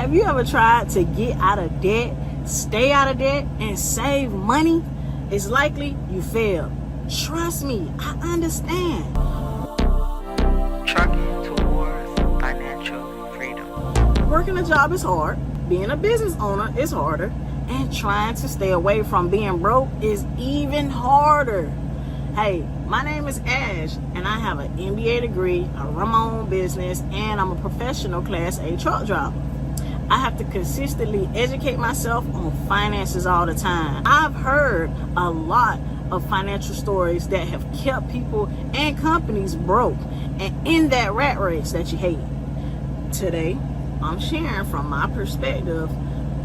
Have you ever tried to get out of debt, stay out of debt, and save money? It's likely you failed. Trust me, I understand. Trucking towards financial freedom. Working a job is hard. Being a business owner is harder. And trying to stay away from being broke is even harder. Hey, my name is Ash, and I have an MBA degree, I run my own business, and I'm a professional Class A truck driver. I have to consistently educate myself on finances all the time. I've heard a lot of financial stories that have kept people and companies broke and in that rat race that you hate. Today, I'm sharing from my perspective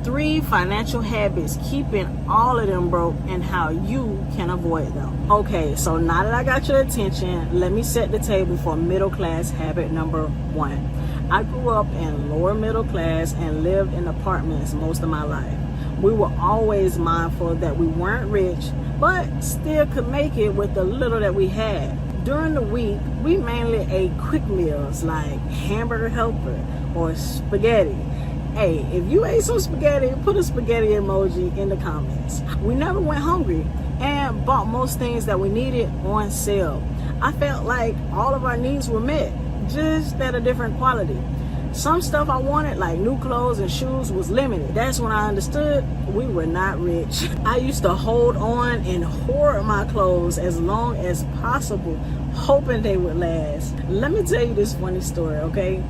3 financial habits keeping all of them broke and how you can avoid them. Okay, so now that I got your attention, let me set the table for middle class habit number 1. I grew up in lower middle class and lived in apartments most of my life. We were always mindful that we weren't rich, but still could make it with the little that we had. During the week, we mainly ate quick meals like hamburger helper or spaghetti. Hey, if you ate some spaghetti, put a spaghetti emoji in the comments. We never went hungry and bought most things that we needed on sale. I felt like all of our needs were met, just at a different quality. Some stuff I wanted, like new clothes and shoes, was limited. That's when I understood we were not rich. I used to hold on and hoard my clothes as long as possible, hoping they would last. Let me tell you this funny story, okay?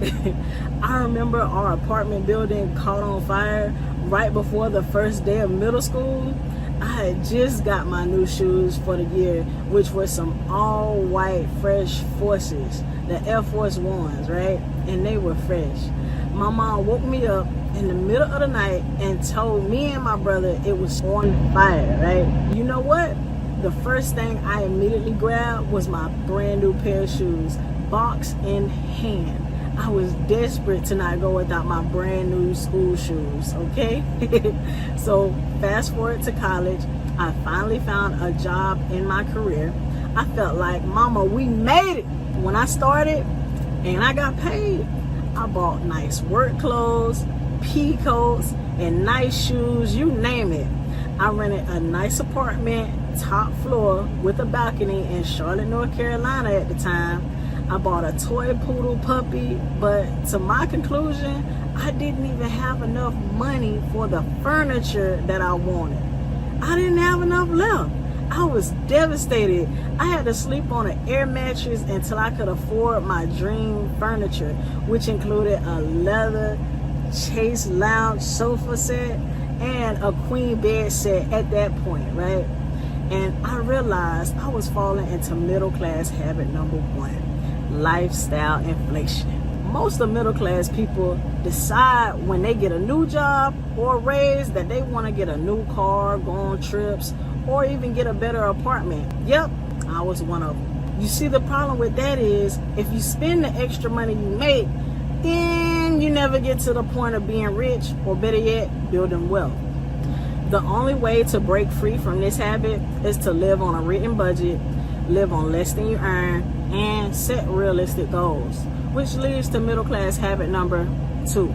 I remember our apartment building caught on fire right before the first day of middle school. I had just got my new shoes for the year, which were some all-white fresh Forces, the Air Force Ones, right? And they were fresh. My mom woke me up in the middle of the night and told me and my brother it was on fire, right? You know what? The first thing I immediately grabbed was my brand new pair of shoes, box in hand. I was desperate to not go without my brand new school shoes, okay? So fast forward to college, I finally found a job in my career. I felt like, mama, we made it. When I started and I got paid, I bought nice work clothes, pea coats, and nice shoes, you name it. I rented a nice apartment, top floor, with a balcony in Charlotte, North Carolina at the time. I bought a toy poodle puppy, but to my conclusion, I didn't even have enough money for the furniture that I wanted. I didn't have enough left. I was devastated. I had to sleep on an air mattress until I could afford my dream furniture, which included a leather chase lounge sofa set and a queen bed set at that point, right? And I realized I was falling into middle class habit number 1, lifestyle inflation. Most of middle class people decide when they get a new job or a raise that they want to get a new car, go on trips, or even get a better apartment. Yep, I was one of them. You see, the problem with that is if you spend the extra money you make, then you never get to the point of being rich, or better yet, building wealth. The only way to break free from this habit is to live on a written budget, live on less than you earn, and set realistic goals, which leads to middle class habit number 2,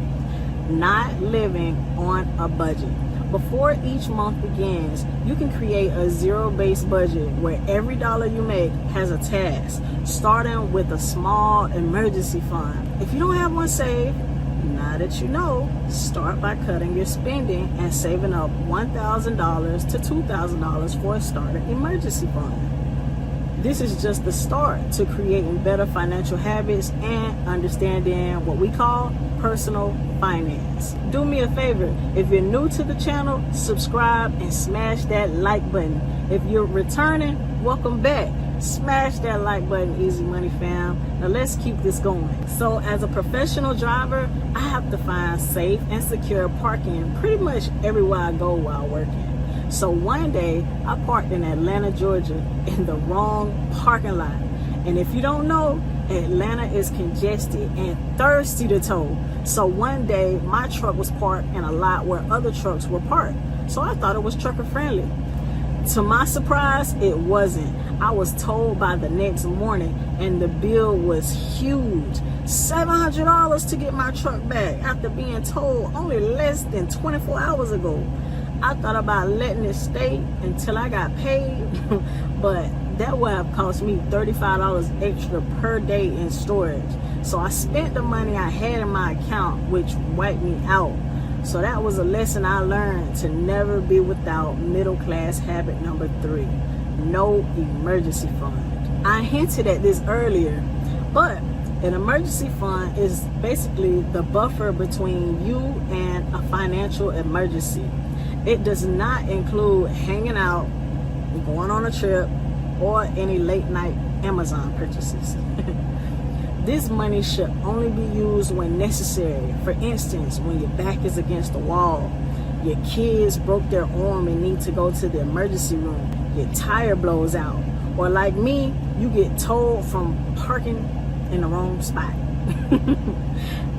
not living on a budget. Before each month begins, you can create a zero-based budget where every dollar you make has a task, starting with a small emergency fund. If you don't have one saved, now that you know, start by cutting your spending and saving up $1,000 to $2,000 for a starter emergency fund. This is just the start to creating better financial habits and understanding what we call personal finance. Do me a favor, if you're new to the channel, subscribe and smash that like button. If you're returning, welcome back. Smash that like button, Easy Money fam. Now let's keep this going. So as a professional driver, I have to find safe and secure parking pretty much everywhere I go while working. So one day, I parked in Atlanta, Georgia, in the wrong parking lot. And if you don't know, Atlanta is congested and thirsty to tow. So one day, my truck was parked in a lot where other trucks were parked. So I thought it was trucker friendly. To my surprise, it wasn't. I was told by the next morning, and the bill was huge. $700 to get my truck back after being told only less than 24 hours ago. I thought about letting it stay until I got paid, but that would have cost me $35 extra per day in storage. So I spent the money I had in my account, which wiped me out. So that was a lesson I learned, to never be without middle class habit number 3. No emergency fund. I hinted at this earlier, but an emergency fund is basically the buffer between you and a financial emergency. It does not include hanging out, going on a trip, or any late night Amazon purchases. This money should only be used when necessary. For instance, when your back is against the wall, your kids broke their arm and need to go to the emergency room, your tire blows out, or like me, you get towed from parking in the wrong spot.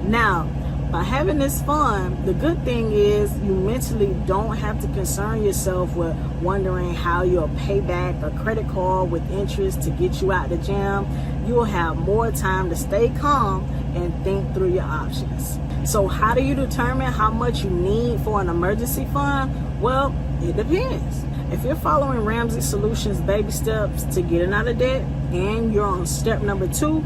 Now, by having this fund, the good thing is you mentally don't have to concern yourself with wondering how you'll pay back a credit card with interest to get you out the jam. You'll have more time to stay calm and think through your options. So how do you determine how much you need for an emergency fund? Well, it depends. If you're following Ramsey Solutions baby steps to getting out of debt and you're on step number 2,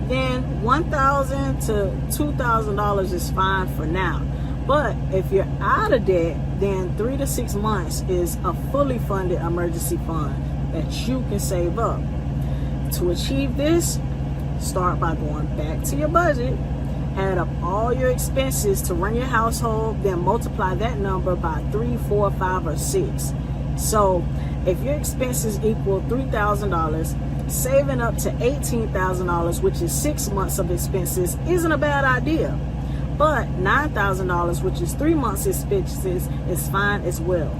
then $1,000 to $2,000 is fine for now. But if you're out of debt, then 3 to 6 months is a fully funded emergency fund that you can save up. To achieve this, start by going back to your budget, add up all your expenses to run your household, then multiply that number by 3, 4, 5, or 6. So if your expenses equal $3,000, saving up to $18,000, which is 6 months of expenses, isn't a bad idea. But $9,000, which is 3 months expenses, is fine as well.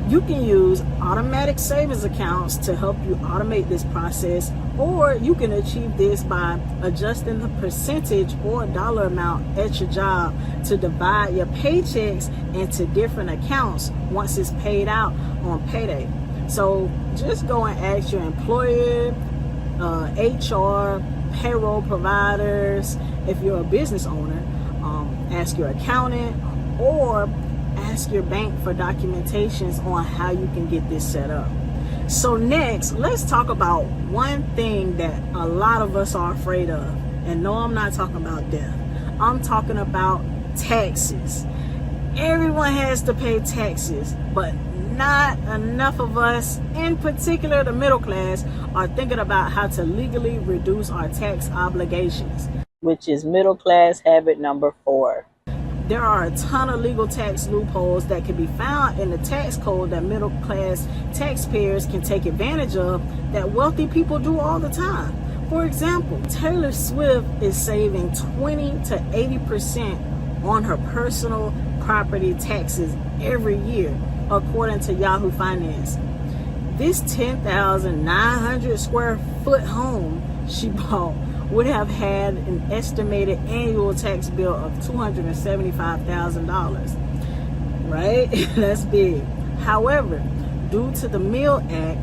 You can use automatic savings accounts to help you automate this process, or you can achieve this by adjusting the percentage or dollar amount at your job to divide your paychecks into different accounts once it's paid out on payday. So just go and ask your employer, HR, payroll providers. If you're a business owner, ask your accountant, or ask your bank for documentations on how you can get this set up. So next, let's talk about one thing that a lot of us are afraid of. And no, I'm not talking about death. I'm talking about taxes. Everyone has to pay taxes, but not enough of us, in particular the middle class, are thinking about how to legally reduce our tax obligations, which is middle class habit number 4. There are a ton of legal tax loopholes that can be found in the tax code that middle class taxpayers can take advantage of that wealthy people do all the time. For example, Taylor Swift is saving 20 to 80% on her personal property taxes every year, according to Yahoo Finance. This 10,900 square foot home she bought would have had an estimated annual tax bill of $275,000, right? That's big. However, due to the MILL Act,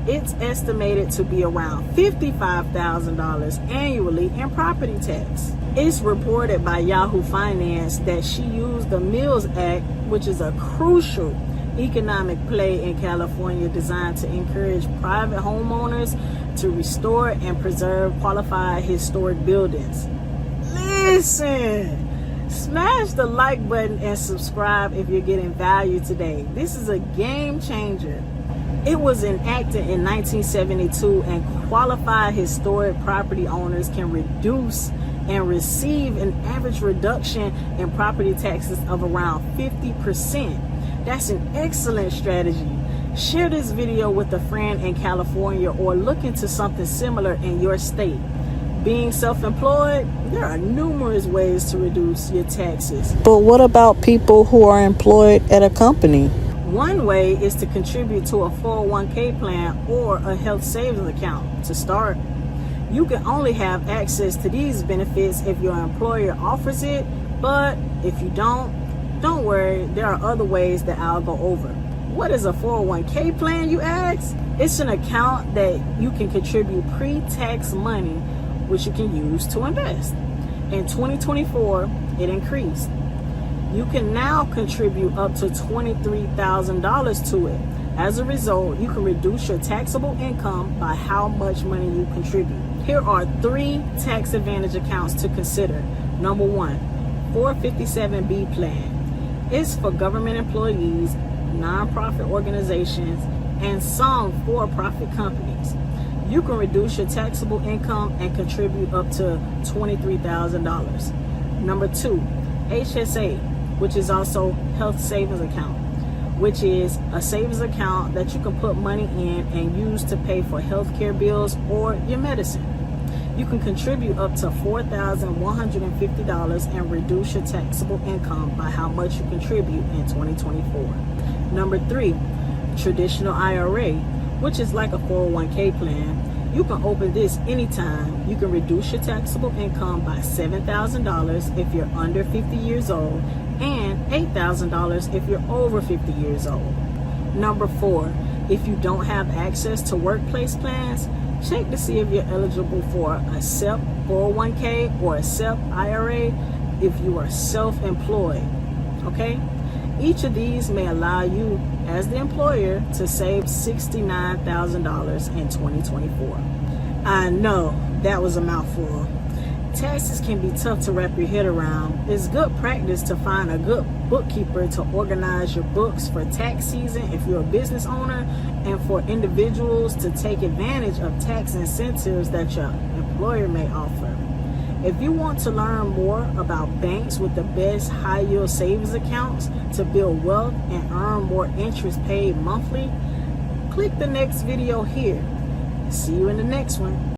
it's estimated to be around $55,000 annually in property tax. It's reported by Yahoo Finance that she used the MILLS Act, which is a crucial economic play in California designed to encourage private homeowners to restore and preserve qualified historic buildings. Listen, smash the like button and subscribe if you're getting value today. This is a game changer. It was enacted in 1972, and qualified historic property owners can reduce and receive an average reduction in property taxes of around 50%. That's an excellent strategy. Share this video with a friend in California, or look into something similar in your state. Being self-employed, there are numerous ways to reduce your taxes. But what about people who are employed at a company? One way is to contribute to a 401k plan or a health savings account to start. You can only have access to these benefits if your employer offers it, but if you don't worry, there are other ways that I'll go over. What is a 401k plan, you ask? It's an account that you can contribute pre-tax money, which you can use to invest. In 2024, it increased. You can now contribute up to $23,000 to it. As a result, you can reduce your taxable income by how much money you contribute. Here are 3 tax advantage accounts to consider. Number 1, 457B plan. It's for government employees, nonprofit organizations, and some for-profit companies. You can reduce your taxable income and contribute up to $23,000. Number 2, HSA, which is also health savings account, which is a savings account that you can put money in and use to pay for healthcare bills or your medicine. You can contribute up to $4,150 and reduce your taxable income by how much you contribute in 2024. Number 3, traditional IRA, which is like a 401k plan. You can open this anytime. You can reduce your taxable income by $7,000 if you're under 50 years old and $8,000 if you're over 50 years old. Number 4, if you don't have access to workplace plans, check to see if you're eligible for a SEP 401k or a SEP IRA if you are self-employed. Okay? Each of these may allow you, as the employer, to save $69,000 in 2024. I know that was a mouthful. Taxes can be tough to wrap your head around. It's good practice to find a good bookkeeper to organize your books for tax season if you're a business owner, and for individuals to take advantage of tax incentives that your employer may offer. If you want to learn more about banks with the best high-yield savings accounts to build wealth and earn more interest paid monthly, click the next video here. See you in the next one.